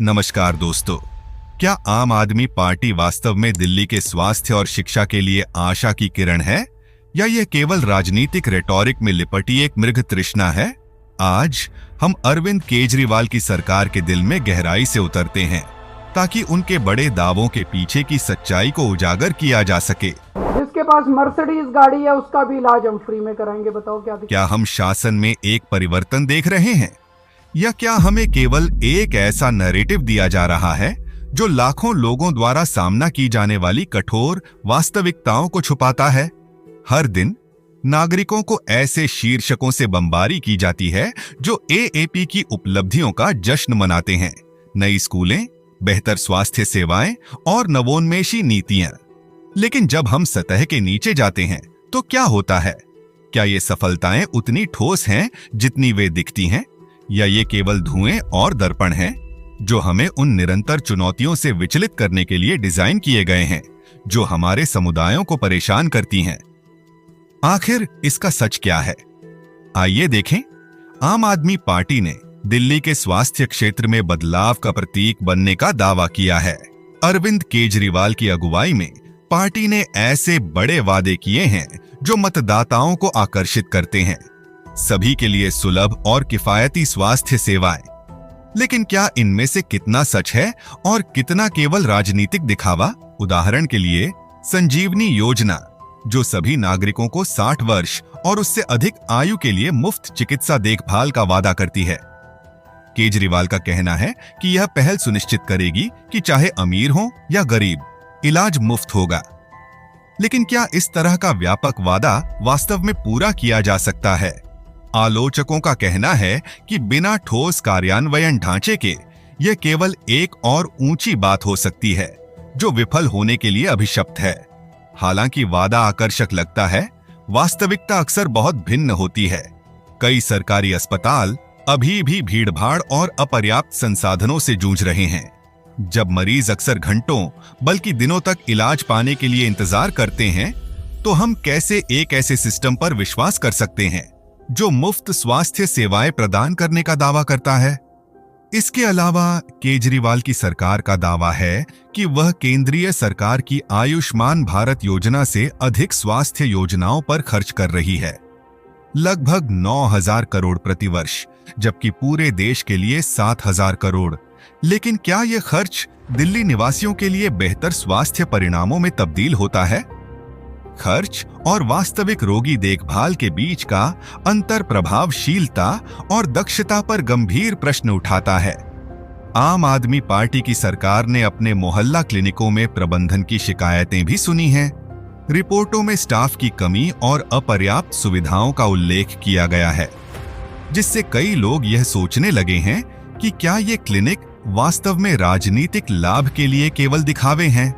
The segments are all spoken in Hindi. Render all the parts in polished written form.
नमस्कार दोस्तों। क्या आम आदमी पार्टी वास्तव में दिल्ली के स्वास्थ्य और शिक्षा के लिए आशा की किरण है, या यह केवल राजनीतिक रेटोरिक में लिपटी एक मृग तृष्णा है? आज हम अरविंद केजरीवाल की सरकार के दिल में गहराई से उतरते हैं ताकि उनके बड़े दावों के पीछे की सच्चाई को उजागर किया जा सके। जिसके पास मर्सिडीज गाड़ी है उसका भी इलाज हम फ्री में कराएंगे। बताओ क्या हम शासन में एक परिवर्तन देख रहे हैं, या क्या हमें केवल एक ऐसा नैरेटिव दिया जा रहा है जो लाखों लोगों द्वारा सामना की जाने वाली कठोर वास्तविकताओं को छुपाता है? हर दिन नागरिकों को ऐसे शीर्षकों से बमबारी की जाती है जो एएपी की उपलब्धियों का जश्न मनाते हैं। नई स्कूलें, बेहतर स्वास्थ्य सेवाएं और नवोन्मेषी नीतियां। लेकिन जब हम सतह के नीचे जाते हैं तो क्या होता है? क्या ये सफलताएं उतनी ठोस हैं जितनी वे दिखती हैं, या ये केवल धुएं और दर्पण हैं जो हमें उन निरंतर चुनौतियों से विचलित करने के लिए डिजाइन किए गए हैं जो हमारे समुदायों को परेशान करती हैं? आखिर इसका सच क्या है? आइए देखें। आम आदमी पार्टी ने दिल्ली के स्वास्थ्य क्षेत्र में बदलाव का प्रतीक बनने का दावा किया है। अरविंद केजरीवाल की अगुवाई में पार्टी ने ऐसे बड़े वादे किए हैं जो मतदाताओं को आकर्षित करते हैं। सभी के लिए सुलभ और किफायती स्वास्थ्य सेवाएं। लेकिन क्या इनमें से कितना सच है और कितना केवल राजनीतिक दिखावा? उदाहरण के लिए संजीवनी योजना, जो सभी नागरिकों को 60 वर्ष और उससे अधिक आयु के लिए मुफ्त चिकित्सा देखभाल का वादा करती है। केजरीवाल का कहना है कि यह पहल सुनिश्चित करेगी कि चाहे अमीर हो या गरीब, इलाज मुफ्त होगा। लेकिन क्या इस तरह का व्यापक वादा वास्तव में पूरा किया जा सकता है? आलोचकों का कहना है कि बिना ठोस कार्यान्वयन ढांचे के यह केवल एक और ऊंची बात हो सकती है जो विफल होने के लिए अभिशप्त है। हालांकि वादा आकर्षक लगता है, वास्तविकता अक्सर बहुत भिन्न होती है। कई सरकारी अस्पताल अभी भी भीड़भाड़ और अपर्याप्त संसाधनों से जूझ रहे हैं। जब मरीज अक्सर घंटों बल्कि दिनों तक इलाज पाने के लिए इंतजार करते हैं, तो हम कैसे एक ऐसे सिस्टम पर विश्वास कर सकते हैं जो मुफ्त स्वास्थ्य सेवाएं प्रदान करने का दावा करता है? इसके अलावा केजरीवाल की सरकार का दावा है कि वह केंद्रीय सरकार की आयुष्मान भारत योजना से अधिक स्वास्थ्य योजनाओं पर खर्च कर रही है, लगभग 9,000 करोड़ प्रतिवर्ष, जबकि पूरे देश के लिए 7,000 करोड़। लेकिन क्या यह खर्च दिल्ली निवासियों के लिए बेहतर स्वास्थ्य परिणामों में तब्दील होता है? खर्च और वास्तविक रोगी देखभाल के बीच का अंतर प्रभावशीलता और दक्षता पर गंभीर प्रश्न उठाता है। आम आदमी पार्टी की सरकार ने अपने मोहल्ला क्लिनिकों में प्रबंधन की शिकायतें भी सुनी हैं। रिपोर्टों में स्टाफ की कमी और अपर्याप्त सुविधाओं का उल्लेख किया गया है, जिससे कई लोग यह सोचने लगे हैं कि क्या ये क्लिनिक वास्तव में राजनीतिक लाभ के लिए केवल दिखावे हैं।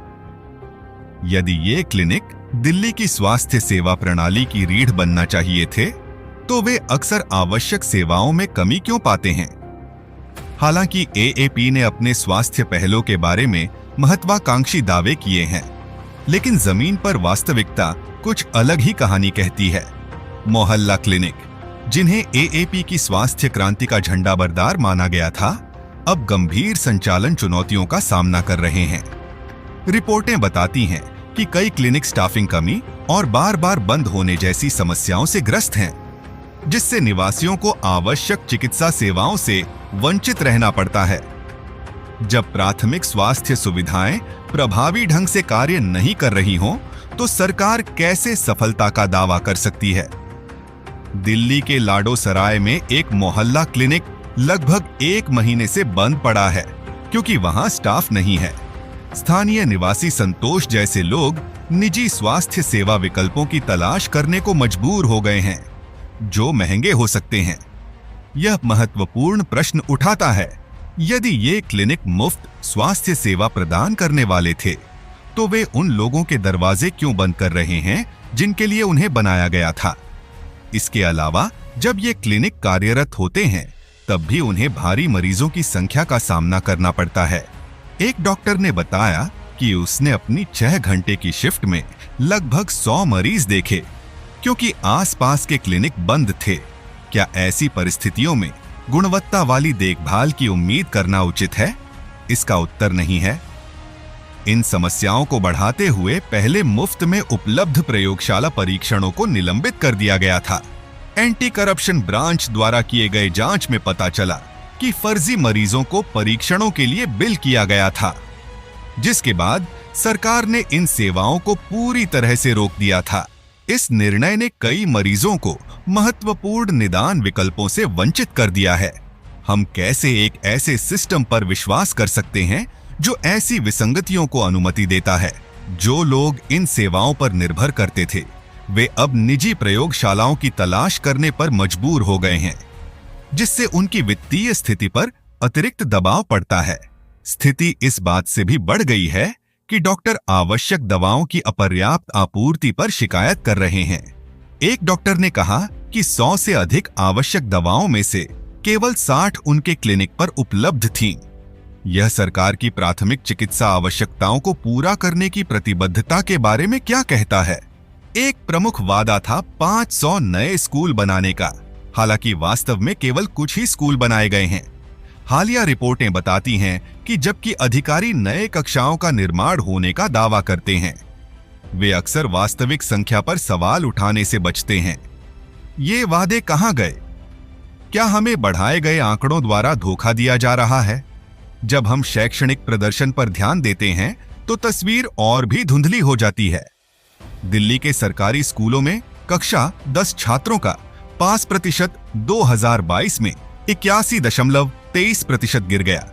यदि ये क्लिनिक दिल्ली की स्वास्थ्य सेवा प्रणाली की रीढ़ बनना चाहिए थे, तो वे अक्सर आवश्यक सेवाओं में कमी क्यों पाते हैं? हालांकि एएपी ने अपने स्वास्थ्य पहलों के बारे में महत्वाकांक्षी दावे किए हैं, लेकिन जमीन पर वास्तविकता कुछ अलग ही कहानी कहती है। मोहल्ला क्लिनिक, जिन्हें एएपी की स्वास्थ्य क्रांति का झंडाबरदार माना गया था, अब गंभीर संचालन चुनौतियों का सामना कर रहे हैं। रिपोर्टें बताती हैं कि कई क्लिनिक स्टाफिंग कमी और बार बार बंद होने जैसी समस्याओं से ग्रस्त हैं, जिससे निवासियों को आवश्यक चिकित्सा सेवाओं से वंचित रहना पड़ता है। जब प्राथमिक स्वास्थ्य सुविधाएं प्रभावी ढंग से कार्य नहीं कर रही हों, तो सरकार कैसे सफलता का दावा कर सकती है? दिल्ली के लाडो सराय में एक मोहल्ला क्लिनिक लगभग 1 महीने से बंद पड़ा है क्योंकि वहां स्टाफ नहीं है। स्थानीय निवासी संतोष जैसे लोग निजी स्वास्थ्य सेवा विकल्पों की तलाश करने को मजबूर हो गए हैं, जो महंगे हो सकते हैं। यह महत्वपूर्ण प्रश्न उठाता है, यदि ये क्लिनिक मुफ्त स्वास्थ्य सेवा प्रदान करने वाले थे, तो वे उन लोगों के दरवाजे क्यों बंद कर रहे हैं जिनके लिए उन्हें बनाया गया था? इसके अलावा जब ये क्लिनिक कार्यरत होते हैं, तब भी उन्हें भारी मरीजों की संख्या का सामना करना पड़ता है। एक डॉक्टर ने बताया कि उसने अपनी 6 घंटे की शिफ्ट में लगभग 100 मरीज देखे, क्योंकि आसपास के क्लिनिक बंद थे। क्या ऐसी परिस्थितियों में गुणवत्ता वाली देखभाल की उम्मीद करना उचित है? इसका उत्तर नहीं है। इन समस्याओं को बढ़ाते हुए पहले मुफ्त में उपलब्ध प्रयोगशाला परीक्षणों को निलंबित कर दिया गया था। एंटी करप्शन ब्रांच द्वारा किए गए जांच में पता चला कि फर्जी मरीजों को परीक्षणों के लिए बिल किया गया था, जिसके बाद सरकार ने इन सेवाओं को पूरी तरह से रोक दिया था। इस निर्णय ने कई मरीजों को महत्वपूर्ण निदान विकल्पों से वंचित कर दिया है। हम कैसे एक ऐसे सिस्टम पर विश्वास कर सकते हैं जो ऐसी विसंगतियों को अनुमति देता है? जो लोग इन सेवाओं पर निर्भर करते थे, वे अब निजी प्रयोगशालाओं की तलाश करने पर मजबूर हो गए हैं, जिससे उनकी वित्तीय स्थिति पर अतिरिक्त दबाव पड़ता है। स्थिति इस बात से भी बढ़ गई है कि डॉक्टर आवश्यक दवाओं की अपर्याप्त आपूर्ति पर शिकायत कर रहे हैं। एक डॉक्टर ने कहा कि 100 से अधिक आवश्यक दवाओं में से केवल 60 उनके क्लिनिक पर उपलब्ध थीं। यह सरकार की प्राथमिक चिकित्सा आवश्यकताओं को पूरा करने की प्रतिबद्धता के बारे में क्या कहता है? एक प्रमुख वादा था 500 नए स्कूल बनाने का, हालांकि वास्तव में केवल कुछ ही स्कूल बनाए गए हैं। हालिया रिपोर्टें बताती हैं कि जबकि अधिकारी नए कक्षाओं का निर्माण होने का दावा करते हैं, वे अक्सर वास्तविक संख्या पर सवाल उठाने से बचते हैं। ये वादे कहां गए? क्या हमें बढ़ाए गए आंकड़ों द्वारा धोखा दिया जा रहा है? जब हम शैक्षणिक प्रदर्शन पर ध्यान देते हैं तो तस्वीर और भी धुंधली हो जाती है। दिल्ली के सरकारी स्कूलों में कक्षा 10 छात्रों का पास प्रतिशत 2022 में 81.23% गिर गया,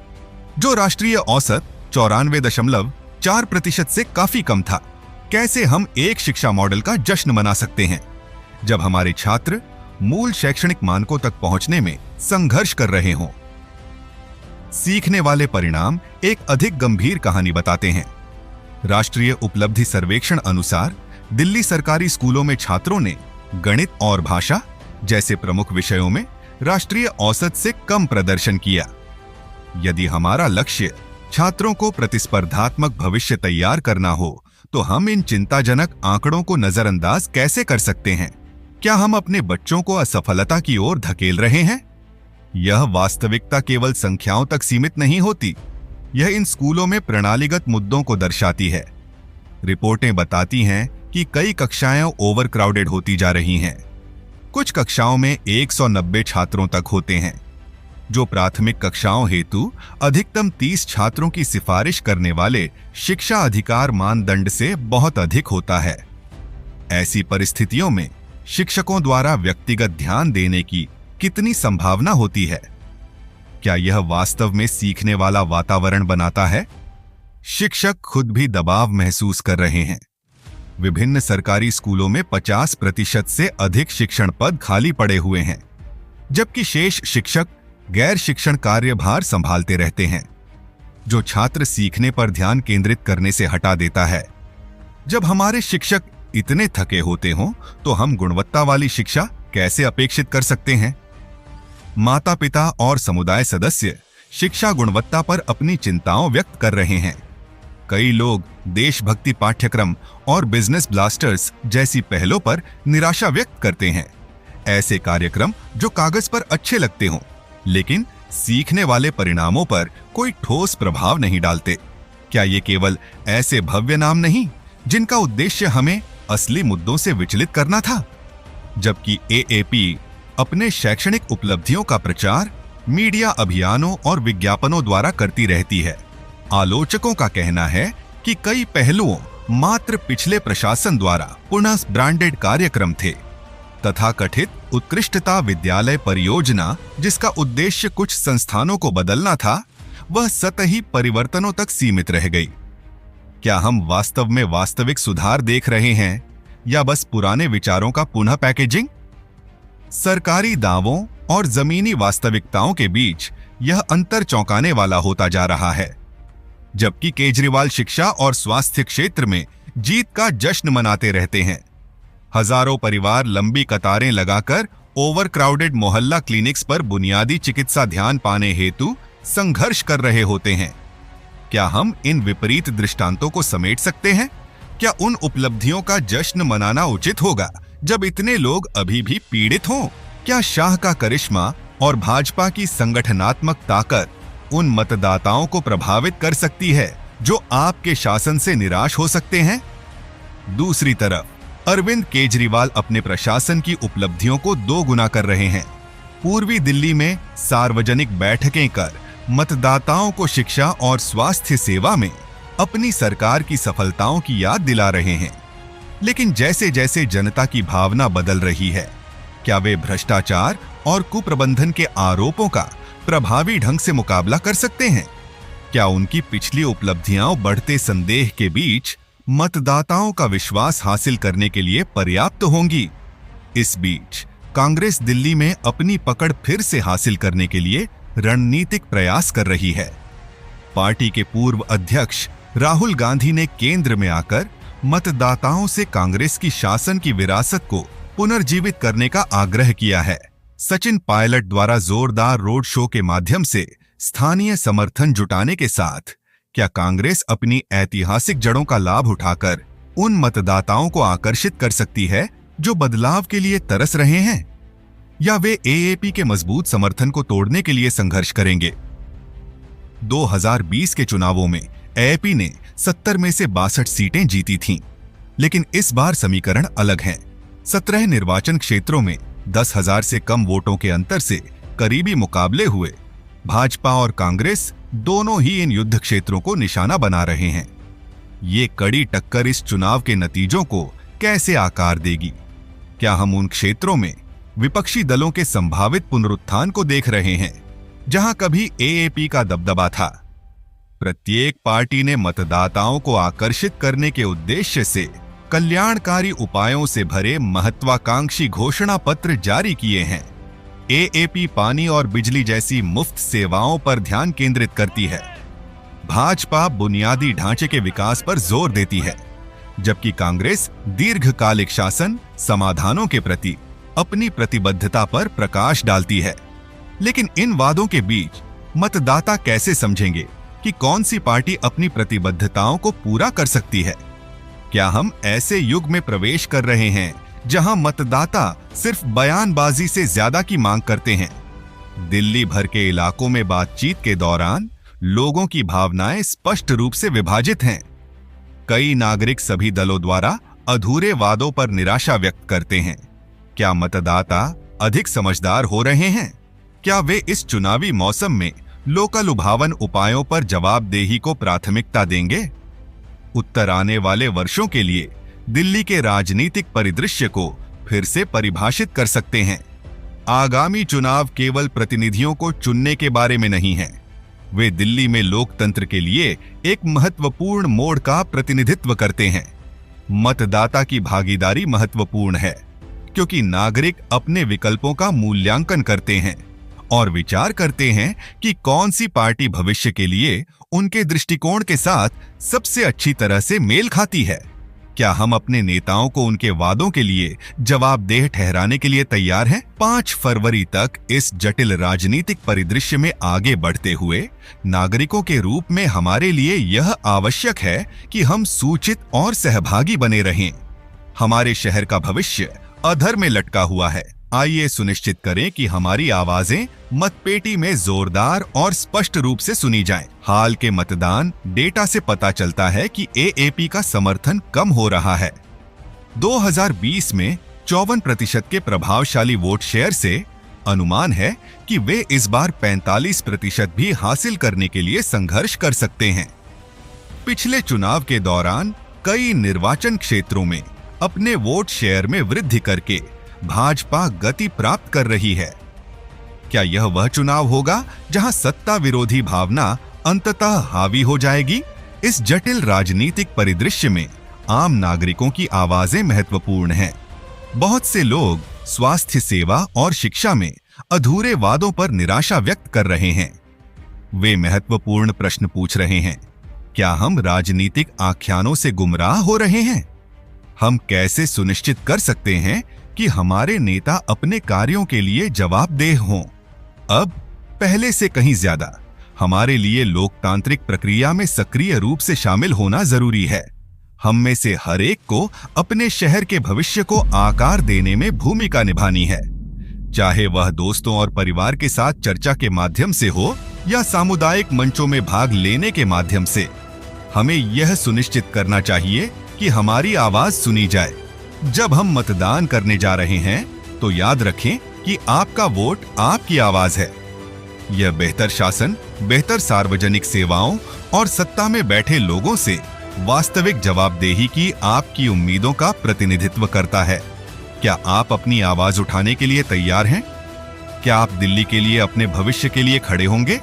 जो राष्ट्रीय औसत 94.4% से काफी कम था। कैसे हम एक शिक्षा मॉडल का जश्न मना सकते हैं जब हमारे छात्र मूल शैक्षणिक मानकों तक पहुंचने में संघर्ष कर रहे हों? सीखने वाले परिणाम एक अधिक गंभीर कहानी बताते हैं। राष्ट्रीय उपलब्धि सर्वेक्षण अनुसार दिल्ली सरकारी स्कूलों में छात्रों ने गणित और भाषा जैसे प्रमुख विषयों में राष्ट्रीय औसत से कम प्रदर्शन किया। यदि हमारा लक्ष्य छात्रों को प्रतिस्पर्धात्मक भविष्य तैयार करना हो, तो हम इन चिंताजनक आंकड़ों को नजरअंदाज कैसे कर सकते हैं? क्या हम अपने बच्चों को असफलता की ओर धकेल रहे हैं? यह वास्तविकता केवल संख्याओं तक सीमित नहीं होती, यह इन स्कूलों में प्रणालीगत मुद्दों को दर्शाती है। रिपोर्टें बताती हैं कि कई कक्षाएं ओवरक्राउडेड होती जा रही हैं। कुछ कक्षाओं में 190 छात्रों तक होते हैं, जो प्राथमिक कक्षाओं हेतु अधिकतम 30 छात्रों की सिफारिश करने वाले शिक्षा अधिकार मानदंड से बहुत अधिक होता है। ऐसी परिस्थितियों में शिक्षकों द्वारा व्यक्तिगत ध्यान देने की कितनी संभावना होती है? क्या यह वास्तव में सीखने वाला वातावरण बनाता है? शिक्षक खुद भी दबाव महसूस कर रहे हैं। विभिन्न सरकारी स्कूलों में 50% से अधिक शिक्षण पद खाली पड़े हुए हैं, जबकि शेष शिक्षक गैर शिक्षण कार्यभार संभालते रहते हैं, जो छात्र सीखने पर ध्यान केंद्रित करने से हटा देता है। जब हमारे शिक्षक इतने थके होते हों, तो हम गुणवत्ता वाली शिक्षा कैसे अपेक्षित कर सकते हैं? माता पिता और समुदाय सदस्य शिक्षा गुणवत्ता पर अपनी चिंताओं व्यक्त कर रहे हैं। कई लोग देशभक्ति पाठ्यक्रम और बिजनेस ब्लास्टर्स जैसी पहलों पर निराशा व्यक्त करते हैं। ऐसे कार्यक्रम जो कागज पर अच्छे लगते हों, लेकिन सीखने वाले परिणामों पर कोई ठोस प्रभाव नहीं डालते। क्या ये केवल ऐसे भव्य नाम नहीं जिनका उद्देश्य हमें असली मुद्दों से विचलित करना था? जबकि एएपी अपने शैक्षणिक उपलब्धियों का प्रचार मीडिया अभियानों और विज्ञापनों द्वारा करती रहती है। आलोचकों का कहना है कि कई पहलुओं मात्र पिछले प्रशासन द्वारा पुनः ब्रांडेड कार्यक्रम थे। तथाकथित उत्कृष्टता विद्यालय परियोजना, जिसका उद्देश्य कुछ संस्थानों को बदलना था, वह सतही परिवर्तनों तक सीमित रह गई। क्या हम वास्तव में वास्तविक सुधार देख रहे हैं या बस पुराने विचारों का पुनः पैकेजिंग? सरकारी दावों और जमीनी वास्तविकताओं के बीच यह अंतर चौंकाने वाला होता जा रहा है। जबकि केजरीवाल शिक्षा और स्वास्थ्य क्षेत्र में जीत का जश्न मनाते रहते हैं, हजारों परिवार लंबी कतारें लगाकर ओवरक्राउडेड मोहल्ला क्लिनिक्स पर बुनियादी चिकित्सा ध्यान पाने हेतु संघर्ष कर रहे होते हैं। क्या हम इन विपरीत दृष्टांतों को समेट सकते हैं? क्या उन उपलब्धियों का जश्न मनाना उचित होगा जब इतने लोग अभी भी पीड़ित हों? क्या शाह का करिश्मा और भाजपा की संगठनात्मक ताकत उन मतदाताओं को प्रभावित कर सकती है जो आपके शासन से निराश हो सकते हैं। दूसरी तरफ अरविंद केजरीवाल अपने प्रशासन की उपलब्धियों को दोगुना कर रहे हैं। पूर्वी दिल्ली में सार्वजनिक बैठकें कर मतदाताओं को शिक्षा और स्वास्थ्य सेवा में अपनी सरकार की सफलताओं की याद दिला रहे हैं। लेकिन जैसे जैसे जनता की भावना बदल रही है, क्या वे भ्रष्टाचार और कुप्रबंधन के आरोपों का प्रभावी ढंग से मुकाबला कर सकते हैं? क्या उनकी पिछली उपलब्धियां बढ़ते संदेह के बीच मतदाताओं का विश्वास हासिल करने के लिए पर्याप्त होंगी? इस बीच कांग्रेस दिल्ली में अपनी पकड़ फिर से हासिल करने के लिए रणनीतिक प्रयास कर रही है। पार्टी के पूर्व अध्यक्ष राहुल गांधी ने केंद्र में आकर मतदाताओं से कांग्रेस की शासन की विरासत को पुनर्जीवित करने का आग्रह किया है। सचिन पायलट द्वारा जोरदार रोड शो के माध्यम से स्थानीय समर्थन जुटाने के साथ क्या कांग्रेस अपनी ऐतिहासिक जड़ों का लाभ उठाकर उन मतदाताओं को आकर्षित कर सकती है जो बदलाव के लिए तरस रहे हैं, या वे एएपी के मजबूत समर्थन को तोड़ने के लिए संघर्ष करेंगे? 2020 के चुनावों में एएपी ने 70 में से 62 सीटें जीती थीं, लेकिन इस बार समीकरण अलग है। 17 निर्वाचन क्षेत्रों में 10,000 से कम वोटों के अंतर से करीबी मुकाबले हुए। भाजपा और कांग्रेस दोनों ही इन युद्ध क्षेत्रों को निशाना बना रहे हैं। ये कड़ी टक्कर इस चुनाव के नतीजों को कैसे आकार देगी? क्या हम उन क्षेत्रों में विपक्षी दलों के संभावित पुनरुत्थान को देख रहे हैं जहां कभी एएपी का दबदबा था? प्रत्येक पार्टी ने मतदाताओं को आकर्षित करने के उद्देश्य से कल्याणकारी उपायों से भरे महत्वाकांक्षी घोषणा पत्र जारी किए हैं। एएपी पानी और बिजली जैसी मुफ्त सेवाओं पर ध्यान केंद्रित करती है। भाजपा बुनियादी ढांचे के विकास पर जोर देती है, जबकि कांग्रेस दीर्घकालिक शासन समाधानों के प्रति अपनी प्रतिबद्धता पर प्रकाश डालती है। लेकिन इन वादों के बीच मतदाता कैसे समझेंगे कि कौन सी पार्टी अपनी प्रतिबद्धताओं को पूरा कर सकती है? क्या हम ऐसे युग में प्रवेश कर रहे हैं जहां मतदाता सिर्फ बयानबाजी से ज्यादा की मांग करते हैं? दिल्ली भर के इलाकों में बातचीत के दौरान लोगों की भावनाएं स्पष्ट रूप से विभाजित हैं। कई नागरिक सभी दलों द्वारा अधूरे वादों पर निराशा व्यक्त करते हैं। क्या मतदाता अधिक समझदार हो रहे हैं? क्या वे इस चुनावी मौसम में लोकल लुभावन उपायों पर जवाबदेही को प्राथमिकता देंगे? उत्तर आने वाले वर्षों के लिए दिल्ली के राजनीतिक परिदृश्य को फिर से परिभाषित कर सकते हैं। आगामी चुनाव केवल प्रतिनिधियों को चुनने के बारे में नहीं है, वे दिल्ली में लोकतंत्र के लिए एक महत्वपूर्ण मोड़ का प्रतिनिधित्व करते हैं। मतदाता की भागीदारी महत्वपूर्ण है, क्योंकि नागरिक अपने विकल्पों का मूल्यांकन करते हैं और विचार करते हैं कि कौन सी पार्टी भविष्य के लिए उनके दृष्टिकोण के साथ सबसे अच्छी तरह से मेल खाती है। क्या हम अपने नेताओं को उनके वादों के लिए जवाबदेह ठहराने के लिए तैयार हैं? 5 फरवरी तक इस जटिल राजनीतिक परिदृश्य में आगे बढ़ते हुए नागरिकों के रूप में हमारे लिए यह आवश्यक है कि हम सूचित और सहभागी बने रहें। हमारे शहर का भविष्य अधर में लटका हुआ है। आइए सुनिश्चित करें कि हमारी आवाजें मतपेटी में जोरदार और स्पष्ट रूप से सुनी जाएं। हाल के मतदान डेटा से पता चलता है कि एएपी का समर्थन कम हो रहा है। 2020 में 54% के प्रभावशाली वोट शेयर से अनुमान है कि वे इस बार 45% भी हासिल करने के लिए संघर्ष कर सकते हैं। पिछले चुनाव के दौरान कई निर्वाचन क्षेत्रों में अपने वोट शेयर में वृद्धि करके भाजपा गति प्राप्त कर रही है। क्या यह वह चुनाव होगा जहां सत्ता विरोधी भावना अंततः हावी हो जाएगी? इस जटिल राजनीतिक परिदृश्य में आम नागरिकों की आवाजें महत्वपूर्ण हैं। बहुत से लोग स्वास्थ्य सेवा और शिक्षा में अधूरे वादों पर निराशा व्यक्त कर रहे हैं। वे महत्वपूर्ण प्रश्न पूछ रहे हैं, क्या हम राजनीतिक आख्यानों से गुमराह हो रहे हैं? हम कैसे सुनिश्चित कर सकते हैं कि हमारे नेता अपने कार्यों के लिए जवाबदेह हों? अब पहले से कहीं ज्यादा हमारे लिए लोकतांत्रिक प्रक्रिया में सक्रिय रूप से शामिल होना जरूरी है। हम में से हर एक को अपने शहर के भविष्य को आकार देने में भूमिका निभानी है, चाहे वह दोस्तों और परिवार के साथ चर्चा के माध्यम से हो या सामुदायिक मंचों में भाग लेने के माध्यम से हमें यह सुनिश्चित करना चाहिए कि हमारी आवाज सुनी जाए। जब हम मतदान करने जा रहे हैं तो याद रखें कि आपका वोट आपकी आवाज है। यह बेहतर शासन, बेहतर सार्वजनिक सेवाओं और सत्ता में बैठे लोगों से वास्तविक जवाबदेही की आपकी उम्मीदों का प्रतिनिधित्व करता है। क्या आप अपनी आवाज उठाने के लिए तैयार हैं? क्या आप दिल्ली के लिए, अपने भविष्य के लिए खड़े होंगे?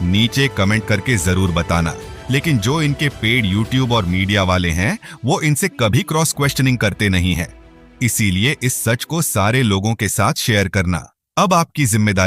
नीचे कमेंट करके जरूर बताना। लेकिन जो इनके पेड यूट्यूब और मीडिया वाले हैं, वो इनसे कभी क्रॉस क्वेश्चनिंग करते नहीं हैं। इसीलिए इस सच को सारे लोगों के साथ शेयर करना अब आपकी जिम्मेदारी